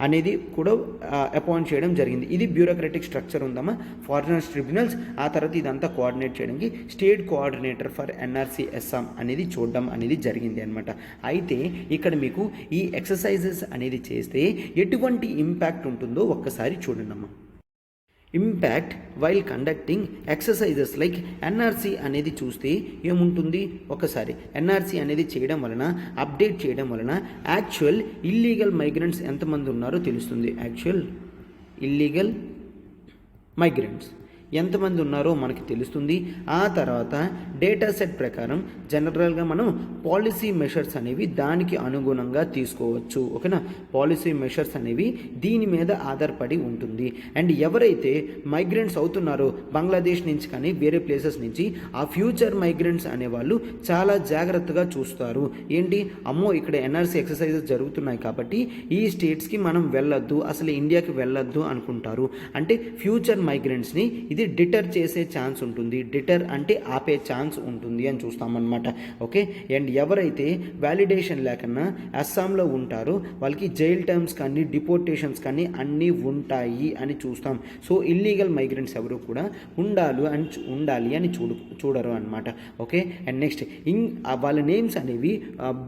అనేది కూడా అపాయింట్ చేయడం జరిగింది. ఇది బ్యూరోక్రటిక్ స్ట్రక్చర్ ఉందమ్మా ఫారినర్స్ ట్రిబ్యునల్స్. ఆ తర్వాత ఇదంతా కోఆర్డినేట్ చేయడానికి state coordinator for NRC Assam అనేది చూడడం అనేది జరిగింది అనమాట. అయితే ఇక్కడ మీకు ఈ ఎక్సర్సైజెస్ అనేది చేస్తే ఎటువంటి ఇంపాక్ట్ ఉంటుందో ఒక్కసారి చూడండి అమ్మా. Impact while conducting exercises like NRC అనేది చూస్తే ఏముంటుంది, ఒకసారి ఎన్ఆర్సీ అనేది చేయడం వలన, అప్డేట్ చేయడం వలన యాక్చువల్ ఇల్లీగల్ మైగ్రెంట్స్ ఎంతమంది ఉన్నారో తెలుస్తుంది. యాక్చువల్ ఇల్లీగల్ మైగ్రెంట్స్ ఎంతమంది ఉన్నారో మనకి తెలుస్తుంది. ఆ తర్వాత డేటా సెట్ ప్రకారం జనరల్గా మనం పాలసీ మెషర్స్ అనేవి దానికి అనుగుణంగా తీసుకోవచ్చు. ఓకేనా, పాలసీ మెషర్స్ అనేవి దీని మీద ఆధారపడి ఉంటుంది. అండ్ ఎవరైతే మైగ్రెంట్స్ అవుతున్నారో బంగ్లాదేశ్ నుంచి కానీ వేరే ప్లేసెస్ నుంచి, ఆ ఫ్యూచర్ మైగ్రెంట్స్ అనేవాళ్ళు చాలా జాగ్రత్తగా చూస్తారు. ఏంటి, అమ్మో ఇక్కడ ఎన్ఆర్సీ ఎక్సర్సైజెస్ జరుగుతున్నాయి కాబట్టి ఈ స్టేట్స్కి మనం వెళ్ళొద్దు, అసలు ఇండియాకి వెళ్ళొద్దు అనుకుంటారు. అంటే ఫ్యూచర్ మైగ్రెంట్స్ని ఇది డిటర్ చేసే ఛాన్స్ ఉంటుంది. డిటర్ అంటే ఆపే ఛాన్స్ ఉంటుంది అని చూస్తామన్నమాట. ఓకే, అండ్ ఎవరైతే వ్యాలిడేషన్ లేకన్నా అస్సాంలో ఉంటారో వాళ్ళకి జైల్ టర్మ్స్ కానీ డిపోర్టేషన్స్ కానీ అన్నీ ఉంటాయి అని చూస్తాం. సో ఇల్లీగల్ మైగ్రెంట్స్ ఎవరు కూడా ఉండాలి అని చూడరు అనమాట. ఓకే, అండ్ నెక్స్ట్ వాళ్ళ నేమ్స్ అనేవి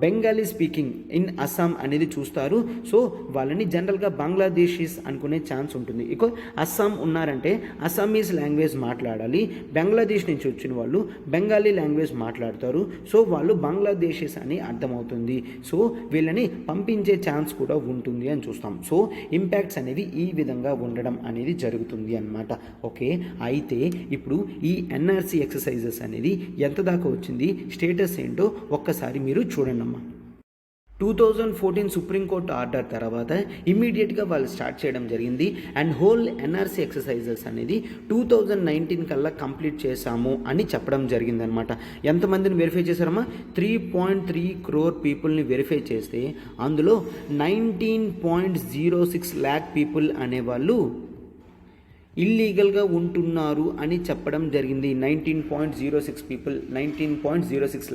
బెంగాలీ స్పీకింగ్ ఇన్ అస్సాం అనేది చూస్తారు. సో వాళ్ళని జనరల్గా బంగ్లాదేశీస్ అనుకునే ఛాన్స్ ఉంటుంది. ఇక అస్సాం ఉన్నారంటే అస్సామీస్ లాంగ్వేజ్ మాట్లాడాలి, బంగ్లాదేశ్ నుంచి వచ్చిన వాళ్ళు బెంగాలీ లాంగ్వేజ్ మాట్లాడతారు. సో వాళ్ళు బంగ్లాదేశీస్ అని అర్థమవుతుంది. సో వీళ్ళని పంపించే ఛాన్స్ కూడా ఉంటుంది అని చూస్తాం. సో ఇంపాక్ట్స్ అనేవి ఈ విధంగా ఉండడం అనేది జరుగుతుంది అన్నమాట. ఓకే, అయితే ఇప్పుడు ఈ ఎన్ఆర్సీ ఎక్సర్సైజెస్ అనేది ఎంత దాకా వచ్చింది, స్టేటస్ ఏంటో ఒక్కసారి మీరు చూడండి అమ్మా. 2014 సుప్రీంకోర్టు ఆర్డర్ తర్వాత ఇమ్మీడియట్గా వాళ్ళు స్టార్ట్ చేయడం జరిగింది. అండ్ హోల్ ఎన్ఆర్సీ ఎక్సర్సైజెస్ అనేది 2019 కల్లా కంప్లీట్ చేశాము అని చెప్పడం జరిగిందనమాట. ఎంతమందిని వెరిఫై చేశారమ్మా, 3.3 crore పీపుల్ని వెరిఫై చేస్తే అందులో 19.06 lakh పీపుల్ అనేవాళ్ళు ఇల్లీగల్గా ఉంటున్నారు అని చెప్పడం జరిగింది. 19.06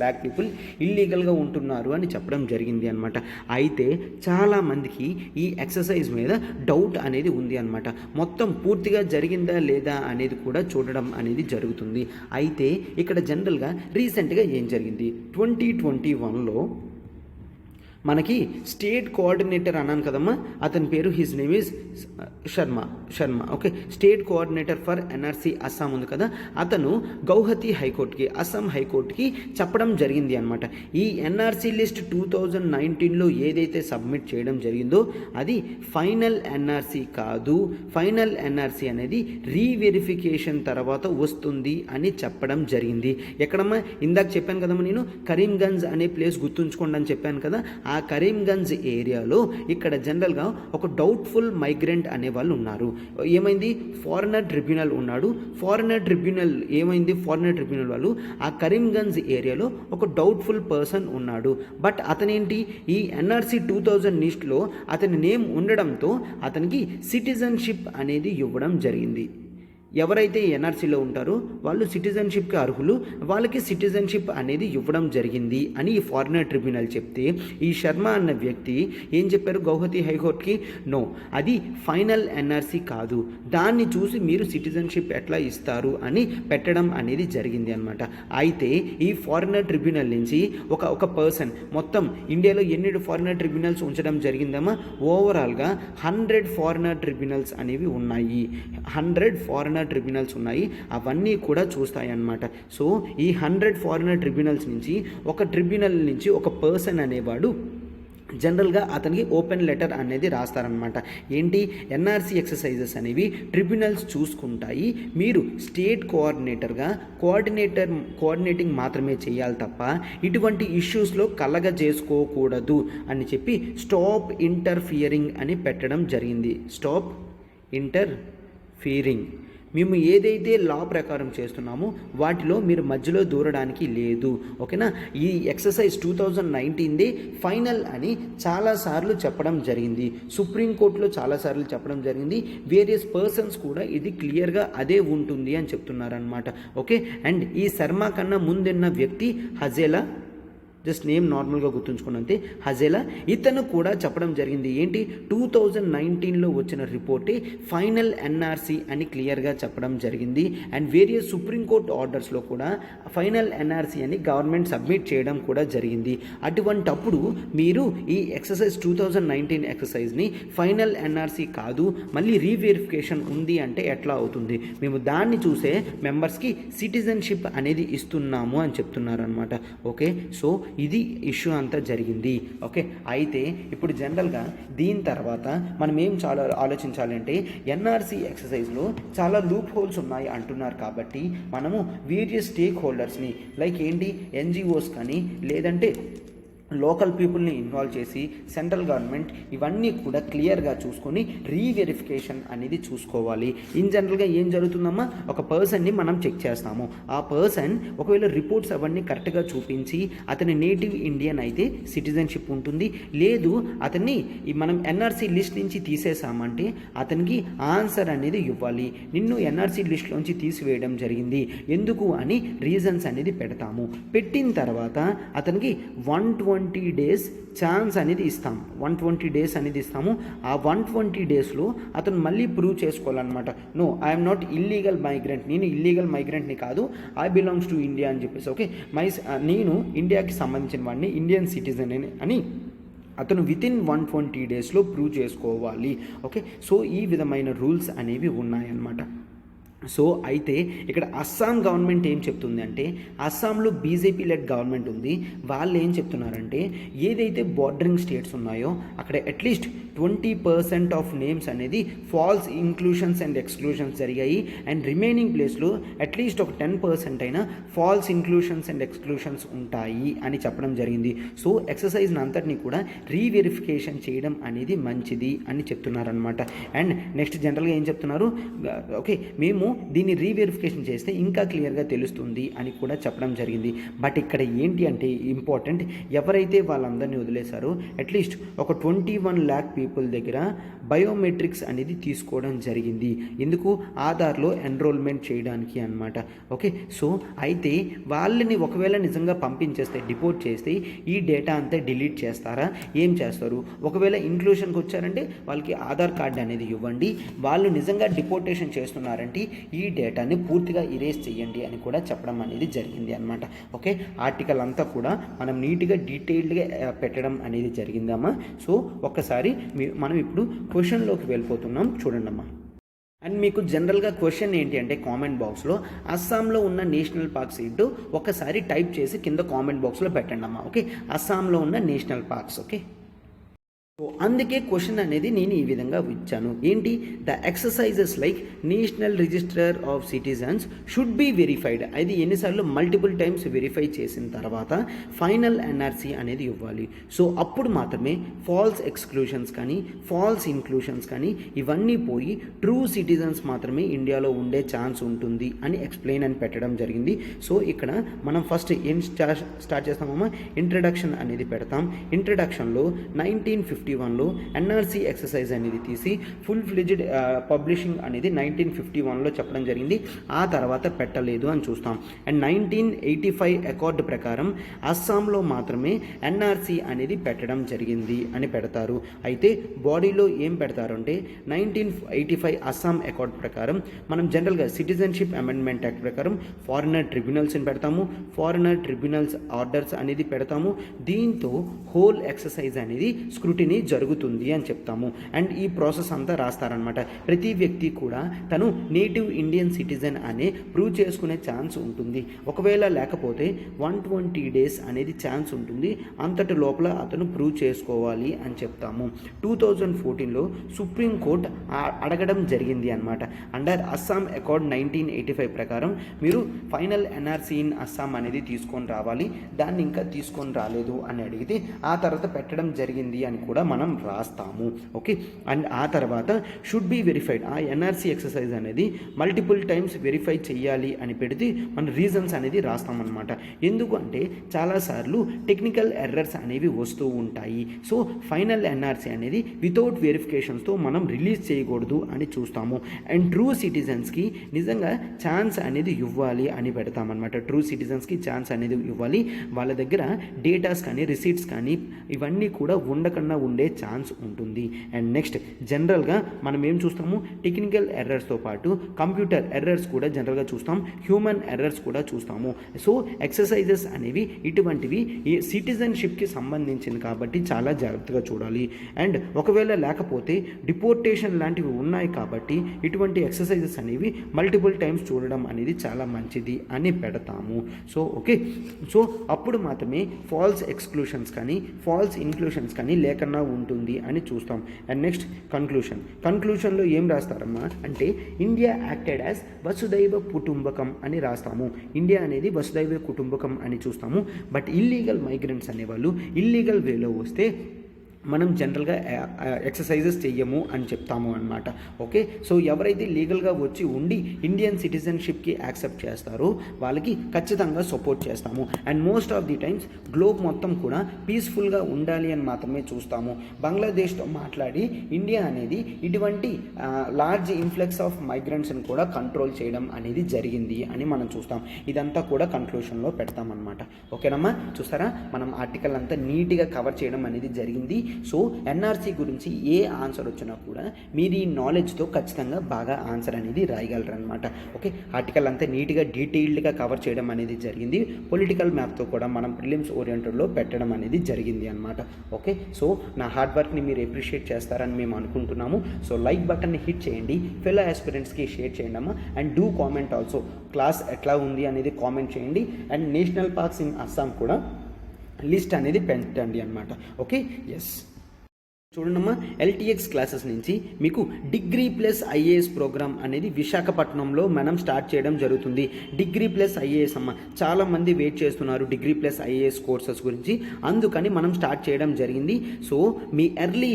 lakh పీపుల్ ఇల్లీగల్గా ఉంటున్నారు అని చెప్పడం జరిగింది అనమాట. అయితే చాలామందికి ఈ ఎక్సర్సైజ్ మీద డౌట్ అనేది ఉంది అనమాట. మొత్తం పూర్తిగా జరిగిందా లేదా అనేది కూడా చూడడం అనేది జరుగుతుంది. అయితే ఇక్కడ జనరల్గా రీసెంట్గా ఏం జరిగింది, 2021లో మనకి స్టేట్ కోఆర్డినేటర్ అన్నాను కదమ్మా, అతని పేరు his name is Sharma. Okay, state coordinator for NRC Assam ఉంది కదా, అతను గౌహతి హైకోర్టుకి, అస్సాం హైకోర్టుకి చెప్పడం జరిగింది అనమాట. ఈ ఎన్ఆర్సీ లిస్ట్ 2019లో ఏదైతే సబ్మిట్ చేయడం జరిగిందో అది ఫైనల్ ఎన్ఆర్సీ కాదు, ఫైనల్ ఎన్ఆర్సీ అనేది రీవెరిఫికేషన్ తర్వాత వస్తుంది అని చెప్పడం జరిగింది. ఎక్కడమ్మా, ఇందాక చెప్పాను కదమ్మా నేను, కరీంగంజ్ అనే ప్లేస్ గుర్తుంచుకోండి అని చెప్పాను కదా, ఆ ఆ కరీంగంజ్ ఏరియాలో ఇక్కడ జనరల్గా ఒక డౌట్ఫుల్ మైగ్రెంట్ అనే వాళ్ళు ఉన్నారు. ఏమైంది, ఫారినర్ ట్రిబ్యునల్ ఉన్నాడు. ఫారినర్ ట్రిబ్యునల్ వాళ్ళు ఆ కరీంగంజ్ ఏరియాలో ఒక డౌట్ఫుల్ పర్సన్ ఉన్నాడు. బట్ అతనేంటి, ఈ ఎన్ఆర్సీ 2000 లిస్ట్లో అతని నేమ్ ఉండడంతో అతనికి సిటిజన్షిప్ అనేది ఇవ్వడం జరిగింది. ఎవరైతే ఎన్ఆర్సీలో ఉంటారో వాళ్ళు సిటిజన్షిప్కి అర్హులు, వాళ్ళకి సిటిజన్షిప్ అనేది ఇవ్వడం జరిగింది అని ఈ ఫారినర్ ట్రిబ్యునల్ చెప్తే, ఈ శర్మ అన్న వ్యక్తి ఏం చెప్పారు గౌహతి హైకోర్టుకి, నో, అది ఫైనల్ ఎన్ఆర్సీ కాదు, దాన్ని చూసి మీరు సిటిజన్షిప్ ఎట్లా ఇస్తారు అని పెట్టడం అనేది జరిగింది అనమాట. అయితే ఈ ఫారినర్ ట్రిబ్యునల్ నుంచి ఒక పర్సన్, మొత్తం ఇండియాలో ఎన్ని ఫారినర్ ట్రిబ్యునల్స్ ఉంచడం జరిగిందమ్మా, ఓవరాల్గా 100 ఫారినర్ ట్రిబ్యునల్స్ అనేవి ఉన్నాయి. 100 ఫారినర్ ట్రిబ్యునల్స్ ఉన్నాయి, అవన్నీ కూడా చూస్తాయి అన్నమాట. సో ఈ 100 ఫారినర్ ట్రిబ్యునల్స్ నుంచి ఒక ట్రిబ్యునల్ నుంచి ఒక పర్సన్ అనేవాడు జనరల్గా అతనికి ఓపెన్ లెటర్ అనేది రాస్తారనమాట. ఏంటి, ఎన్ఆర్సీ ఎక్సర్సైజెస్ అనేవి ట్రిబ్యునల్స్ చూసుకుంటాయి, మీరు స్టేట్ కోఆర్డినేటింగ్ మాత్రమే చేయాలి తప్ప ఇటువంటి ఇష్యూస్లో కలగజేసుకోకూడదు అని చెప్పి స్టాప్ ఇంటర్ఫియరింగ్ అని పెట్టడం జరిగింది. స్టాప్ ఇంటర్ఫియరింగ్, మేము ఏదైతే లా ప్రకారం చేస్తున్నామో వాటిలో మీరు మధ్యలో దూరడానికి లేదు. ఓకేనా, ఈ ఎక్సర్సైజ్ 2019దే ఫైనల్ అని చాలాసార్లు చెప్పడం జరిగింది, సుప్రీంకోర్టులో చాలాసార్లు చెప్పడం జరిగింది, వేరియస్ పర్సన్స్ కూడా ఇది క్లియర్గా అదే ఉంటుంది అని చెప్తున్నారనమాట. ఓకే, అండ్ ఈ శర్మ కన్నా ముందున్న వ్యక్తి హజేలా, జస్ట్ నేమ్ నార్మల్గా గుర్తుంచుకున్నంతే, హజేలా, ఇతను కూడా చెప్పడం జరిగింది. ఏంటి, 2019లో వచ్చిన రిపోర్టే ఫైనల్ ఎన్ఆర్సీ అని క్లియర్గా చెప్పడం జరిగింది. అండ్ వేరియస్ సుప్రీంకోర్టు ఆర్డర్స్లో కూడా ఫైనల్ ఎన్ఆర్సీ అని గవర్నమెంట్ సబ్మిట్ చేయడం కూడా జరిగింది. అటువంటప్పుడు మీరు ఈ ఎక్సర్సైజ్ 2019 ఎక్సర్సైజ్ని ఫైనల్ ఎన్ఆర్సీ కాదు, మళ్ళీ రీవెరిఫికేషన్ ఉంది అంటే ఎట్లా అవుతుంది, మేము దాన్ని చూసే మెంబర్స్కి సిటిజన్షిప్ అనేది ఇస్తున్నాము అని చెప్తున్నారు అనమాట. ఓకే, సో ఇది ఇష్యూ అంతా జరిగింది. ఓకే, అయితే ఇప్పుడు జనరల్గా దీని తర్వాత మనం ఏం చాలా ఆలోచించాలంటే, ఎన్ఆర్సీ ఎక్సర్సైజ్లో చాలా లూప్ హోల్స్ ఉన్నాయి అంటున్నారు కాబట్టి మనము వేరియస్ స్టేక్ హోల్డర్స్ని లైక్ ఏంటి, ఎన్జిఓస్ కానీ లేదంటే లోకల్ పీపుల్ని ఇన్వాల్వ్ చేసి సెంట్రల్ గవర్నమెంట్ ఇవన్నీ కూడా క్లియర్గా చూసుకొని రీవెరిఫికేషన్ అనేది చూసుకోవాలి. ఇన్ జనరల్గా ఏం జరుగుతుందమ్మా, ఒక పర్సన్ని మనం చెక్ చేస్తాము, ఆ పర్సన్ ఒకవేళ రిపోర్ట్స్ అవన్నీ కరెక్ట్గా చూపించి అతని నేటివ్ ఇండియన్ అయితే సిటిజన్షిప్ ఉంటుంది, లేదు అతన్ని మనం ఎన్ఆర్సీ లిస్ట్ నుంచి తీసేసామంటే అతనికి ఆన్సర్ అనేది ఇవ్వాలి. నిన్ను ఎన్ఆర్సీ లిస్ట్లోంచి తీసివేయడం జరిగింది ఎందుకు అని రీజన్స్ అనేది పెడతాము. పెట్టిన తర్వాత అతనికి 120 డేస్ ఛాన్స్ అనేది ఇస్తాం, 120 డేస్ అనేది ఇస్తాము. ఆ 120 డేస్లో అతను మళ్ళీ ప్రూవ్ చేసుకోవాలన్నమాట. No, I'm not illegal migrant, నేను ఇల్లీగల్ మైగ్రెంట్ని కాదు, ఐ బిలాంగ్స్ టు ఇండియా అని చెప్పేసి. ఓకే, నేను ఇండియాకి సంబంధించిన వాడిని, ఇండియన్ సిటిజన్ అని అతను వితిన్ 120 డేస్లో ప్రూవ్ చేసుకోవాలి. ఓకే, సో ఈ విధమైన రూల్స్ అనేవి ఉన్నాయన్నమాట. సో అయితే ఇక్కడ అస్సాం గవర్నమెంట్ ఏం చెప్తుంది అంటే, అస్సాంలో బీజేపీ లెడ్ గవర్నమెంట్ ఉంది, వాళ్ళు ఏం చెప్తున్నారంటే ఏదైతే బార్డరింగ్ స్టేట్స్ ఉన్నాయో అక్కడ అట్లీస్ట్ 20% ఆఫ్ నేమ్స్ అనేది ఫాల్స్ ఇంక్లూషన్స్ అండ్ ఎక్స్క్లూషన్స్ జరిగాయి, అండ్ రిమైనింగ్ ప్లేస్లో అట్లీస్ట్ ఒక 10% అయినా ఫాల్స్ ఇంక్లూషన్స్ అండ్ ఎక్స్క్లూషన్స్ ఉంటాయి అని చెప్పడం జరిగింది. సో ఎక్సర్సైజ్ని అంతటినీ కూడా రీవెరిఫికేషన్ చేయడం అనేది మంచిది అని చెప్తున్నారనమాట. అండ్ నెక్స్ట్ జనరల్గా ఏం చెప్తున్నారు, ఓకే మేము దీన్ని రీవెరిఫికేషన్ చేస్తే ఇంకా క్లియర్గా తెలుస్తుంది అని కూడా చెప్పడం జరిగింది. బట్ ఇక్కడ ఏంటి అంటే ఇంపార్టెంట్, ఎవరైతే వాళ్ళందరినీ వదిలేశారో అట్లీస్ట్ ఒక 21 lakh పీపుల్ దగ్గర బయోమెట్రిక్స్ అనేది తీసుకోవడం జరిగింది. ఎందుకు, ఆధార్లో ఎన్రోల్మెంట్ చేయడానికి అనమాట. ఓకే, సో అయితే వాళ్ళని ఒకవేళ నిజంగా పంపించేస్తే, డిపోర్ట్ చేస్తే ఈ డేటా అంతా డిలీట్ చేస్తారా, ఏం చేస్తారు? ఒకవేళ ఇంక్లూషన్కి వచ్చారంటే వాళ్ళకి ఆధార్ కార్డు అనేది ఇవ్వండి, వాళ్ళు నిజంగా డిపోర్టేషన్ చేస్తున్నారంటే ఈ డేటాని పూర్తిగా ఇరేజ్ చేయండి అని కూడా చెప్పడం అనేది జరిగింది అనమాట. ఓకే, ఆర్టికల్ అంతా కూడా మనం నీట్గా డీటెయిల్డ్గా పెట్టడం అనేది జరిగిందమ్మా. సో ఒక్కసారి మనం ఇప్పుడు క్వశ్చన్లోకి వెళ్ళిపోతున్నాం, చూడండి అమ్మా. అండ్ మీకు జనరల్గా క్వశ్చన్ ఏంటి అంటే కామెంట్ బాక్స్లో అస్సాంలో ఉన్న నేషనల్ పార్క్స్ ఏంటో ఒకసారి టైప్ చేసి కింద కామెంట్ బాక్స్లో పెట్టండి అమ్మా. ఓకే, అస్సాంలో ఉన్న నేషనల్ పార్క్స్. ఓకే. సో అందుకే క్వశ్చన్ అనేది నేను ఈ విధంగా ఇచ్చాను. ఏంటి? The exercises like national register of citizens should be verified. అది ఎన్నిసార్లు మల్టిపుల్ టైమ్స్ వెరిఫై చేసిన తర్వాత ఫైనల్ ఎన్ఆర్సీ అనేది ఇవ్వాలి. సో అప్పుడు మాత్రమే ఫాల్స్ ఎక్స్క్లూషన్స్ కానీ ఫాల్స్ ఇన్క్లూషన్స్ కానీ ఇవన్నీ పోయి ట్రూ సిటిజన్స్ మాత్రమే ఇండియాలో ఉండే ఛాన్స్ ఉంటుంది అని ఎక్స్ప్లెయిన్ అని పెట్టడం జరిగింది. సో ఇక్కడ మనం ఫస్ట్ ఏం స్టార్ట్ చేస్తామమ్మా? ఇంట్రడక్షన్ అనేది పెడతాం. ఇంట్రడక్షన్లో 1951లో ఎన్ఆర్సీ ఎక్సర్సైజ్ అనేది తీసి ఫుల్ ఫ్లెడ్జ్డ్ పబ్లిషింగ్ అనేది 1951లో చెప్పడం జరిగింది. ఆ తర్వాత పెట్టలేదు అని చూస్తాం. అండ్ 1985 అకార్డ్ ప్రకారం అస్సాంలో మాత్రమే ఎన్ఆర్సీ అనేది పెట్టడం జరిగింది అని పెడతారు. అయితే బాడీలో ఏం పెడతారు అంటే 1985 అస్సాం అకార్డ్ ప్రకారం మనం జనరల్గా సిటిజన్షిప్ అమెండ్మెంట్ యాక్ట్ ప్రకారం ఫారినర్ ట్రిబ్యునల్స్ని పెడతాము. ఫారినర్ ట్రిబ్యునల్స్ ఆర్డర్స్ అనేది పెడతాము. దీంతో హోల్ ఎక్సర్సైజ్ అనేది స్క్రూటినీ జరుగుతుంది అని చెప్తాము. అండ్ ఈ ప్రాసెస్ అంతా రాస్తారనమాట. ప్రతి వ్యక్తి కూడా తను నేటివ్ ఇండియన్ సిటిజన్ అనే ప్రూవ్ చేసుకునే ఛాన్స్ ఉంటుంది. ఒకవేళ లేకపోతే 120 days అనేది ఛాన్స్ ఉంటుంది. అంతటి లోపల అతను ప్రూవ్ చేసుకోవాలి అని చెప్తాము. 2014లో సుప్రీంకోర్టు అడగడం జరిగింది అనమాట. అండర్ అస్సాం అకార్డ్ 1985 ప్రకారం మీరు ఫైనల్ ఎన్ఆర్సీ ఇన్ అస్సాం అనేది తీసుకొని రావాలి. దాన్ని ఇంకా తీసుకొని రాలేదు అని అడిగితే ఆ తర్వాత పెట్టడం జరిగింది అని కూడా మనం రాస్తాము. ఓకే. అండ్ ఆ తర్వాత షుడ్ బి వెరిఫైడ్. ఆ ఎన్ఆర్సీ ఎక్సర్సైజ్ అనేది మల్టిపుల్ టైమ్స్ వెరిఫై చేయాలి అని పెడితే మన రీజన్స్ అనేది రాస్తామన్నమాట. ఎందుకు అంటే చాలాసార్లు టెక్నికల్ ఎర్రర్స్ అనేవి వస్తూ ఉంటాయి. సో ఫైనల్ ఎన్ఆర్సీ అనేది వితౌట్ వెరిఫికేషన్స్తో మనం రిలీజ్ చేయకూడదు అని చూస్తాము. అండ్ ట్రూ సిటిజన్స్కి నిజంగా ఛాన్స్ అనేది ఇవ్వాలి అని పెడతామన్నమాట. ట్రూ సిటిజన్స్కి ఛాన్స్ అనేది ఇవ్వాలి. వాళ్ళ దగ్గర డేటాస్ కానీ రిసీట్స్ కానీ ఇవన్నీ కూడా ఉండకుండా ఉండే ఛాన్స్ ఉంటుంది. అండ్ నెక్స్ట్ జనరల్గా మనం ఏం చూస్తాము? టెక్నికల్ ఎర్రర్స్తో పాటు కంప్యూటర్ ఎర్రర్స్ కూడా జనరల్గా చూస్తాం. హ్యూమన్ ఎర్రర్స్ కూడా చూస్తాము. సో ఎక్సర్సైజెస్ అనేవి ఇటువంటివి ఈ సిటిజన్షిప్కి సంబంధించింది కాబట్టి చాలా జాగ్రత్తగా చూడాలి. అండ్ ఒకవేళ లేకపోతే డిపోర్టేషన్ లాంటివి ఉన్నాయి కాబట్టి ఇటువంటి ఎక్సర్సైజెస్ అనేవి మల్టిపుల్ టైమ్స్ చూడడం అనేది చాలా మంచిది అని పెడతాము. So okay. సో అప్పుడు మాత్రమే ఫాల్స్ ఎక్స్క్లూషన్స్ కానీ ఫాల్స్ ఇన్క్లూషన్స్ కానీ లేకుండా ఉంటుంది అని చూస్తాం. అండ్ నెక్స్ట్ కన్క్లూషన్లో ఏం రాస్తారమ్మా అంటే ఇండియా యాక్టెడ్ యాజ్ వసుదైవ కుటుంబకం అని రాస్తాము. ఇండియా అనేది వసుదైవ కుటుంబకం అని చూస్తాము. బట్ ఇల్లీగల్ మైగ్రెంట్స్ అనేవాళ్ళు ఇల్లీగల్ వేలో వస్తే మనం జనరల్గా ఎక్సర్సైజెస్ చెయ్యము అని చెప్తాము అనమాట. ఓకే. సో ఎవరైతే లీగల్గా వచ్చి ఉండి ఇండియన్ సిటిజన్షిప్కి యాక్సెప్ట్ చేస్తారో వాళ్ళకి ఖచ్చితంగా సపోర్ట్ చేస్తాము. And most of the times globe మొత్తం కూడా పీస్ఫుల్గా ఉండాలి అని మాత్రమే చూస్తాము. బంగ్లాదేశ్తో మాట్లాడి ఇండియా అనేది ఇటువంటి లార్జ్ ఇన్ఫ్లక్స్ ఆఫ్ మైగ్రెంట్స్ని కూడా కంట్రోల్ చేయడం అనేది జరిగింది అని మనం చూస్తాం. ఇదంతా కూడా కన్క్లూషన్లో పెడతామన్నమాట. ఓకేనమ్మా? చూసారా, మనం ఆర్టికల్ అంతా నీట్గా కవర్ చేయడం అనేది జరిగింది. సో ఎన్ఆర్సీ గురించి ఏ ఆన్సర్ వచ్చినా కూడా మీరు ఈ నాలెడ్జ్తో ఖచ్చితంగా బాగా ఆన్సర్ అనేది రాయగలరు అనమాట. ఓకే. ఆర్టికల్ అంతా నీట్గా డీటెయిల్డ్గా కవర్ చేయడం అనేది జరిగింది. పొలిటికల్ మ్యాప్తో కూడా మనం ప్రిలిమ్స్ ఓరియంటెడ్లో పెట్టడం అనేది జరిగింది అనమాట. ఓకే. సో నా హార్డ్ వర్క్ని మీరు అప్రిషియేట్ చేస్తారని మేము అనుకుంటున్నాము. సో లైక్ బటన్ని హిట్ చేయండి, ఫెలో ఆస్పిరెంట్స్కి షేర్ చేయండి అమ్మా. And do comment also, class ఎట్లా ఉంది అనేది కామెంట్ చేయండి. And national parks in Assam కూడా లిస్ట్ అనేది పెట్టండి అనమాట. ఓకే. ఎస్. చూడండమ్మా, ఎల్టీఎక్స్ క్లాసెస్ నుంచి మీకు డిగ్రీ ప్లస్ ఐఏఎస్ ప్రోగ్రామ్ అనేది విశాఖపట్నంలో మనం స్టార్ట్ చేయడం జరుగుతుంది. డిగ్రీ ప్లస్ ఐఏఎస్ అమ్మ, చాలామంది వెయిట్ చేస్తున్నారు డిగ్రీ ప్లస్ ఐఏఎస్ కోర్సెస్ గురించి. అందుకని మనం స్టార్ట్ చేయడం జరిగింది. So me early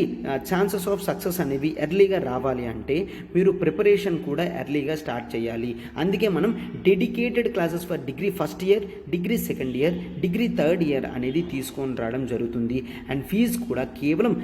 chances of success అనేవి ఎర్లీగా రావాలి అంటే మీరు ప్రిపరేషన్ కూడా ఎర్లీగా స్టార్ట్ చేయాలి. అందుకే మనం dedicated classes for degree first year, degree second year, degree third year అనేది తీసుకొని రావడం జరుగుతుంది. అండ్ ఫీజు కూడా కేవలం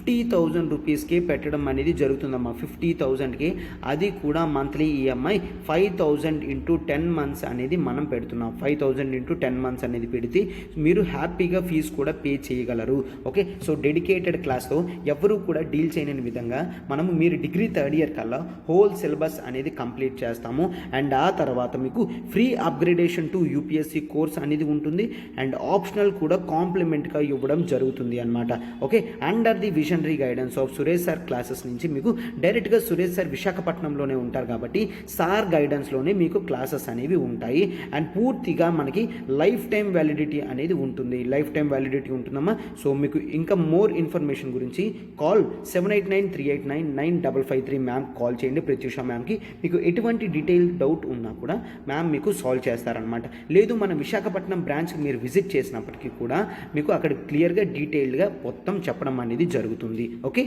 50,000 రూపీస్కే పెట్టడం అనేది జరుగుతుందమ్మా. 50,000కే, అది కూడా మంత్లీ ఈఎంఐ 5,000 ఇంటూ 10 months అనేది మనం పెడుతున్నాం. 5,000 ఇంటూ 10 months అనేది పెడితే మీరు హ్యాపీగా ఫీజు కూడా పే చేయగలరు. ఓకే. సో డెడికేటెడ్ క్లాస్తో ఎవరు కూడా డీల్ చేయని విధంగా మనము మీరు డిగ్రీ థర్డ్ ఇయర్ కల్లా హోల్ సిలబస్ అనేది కంప్లీట్ చేస్తాము. అండ్ ఆ తర్వాత మీకు free upgradation to UPSC course అనేది ఉంటుంది. అండ్ ఆప్షనల్ కూడా కాంప్లిమెంట్గా ఇవ్వడం జరుగుతుంది అనమాట. Okay. Under the vision visionary guidance of Suresh sir classes నుంచి మీకు డైరెక్ట్గా సురేష్ సార్ విశాఖపట్నంలోనే ఉంటారు కాబట్టి సార్ గైడెన్స్లోనే మీకు క్లాసెస్ అనేవి ఉంటాయి. అండ్ పూర్తిగా మనకి లైఫ్ టైం వ్యాలిడిటీ అనేది ఉంటుంది. లైఫ్ టైం వ్యాలిడిటీ ఉంటుందమ్మా. సో మీకు ఇంకా మోర్ ఇన్ఫర్మేషన్ గురించి కాల్ 7893899553 మ్యామ్ కాల్ చేయండి. ప్రత్యూష మ్యామ్కి మీకు ఎటువంటి డీటెయిల్ డౌట్ ఉన్నా కూడా మ్యామ్ మీకు సాల్వ్ చేస్తారనమాట. లేదు మన విశాఖపట్నం బ్రాంచ్కి మీరు విజిట్ చేసినప్పటికీ కూడా మీకు అక్కడ క్లియర్గా డీటెయిల్డ్గా మొత్తం చెప్పడం అనేది జరుగుతుంది. ఓకే.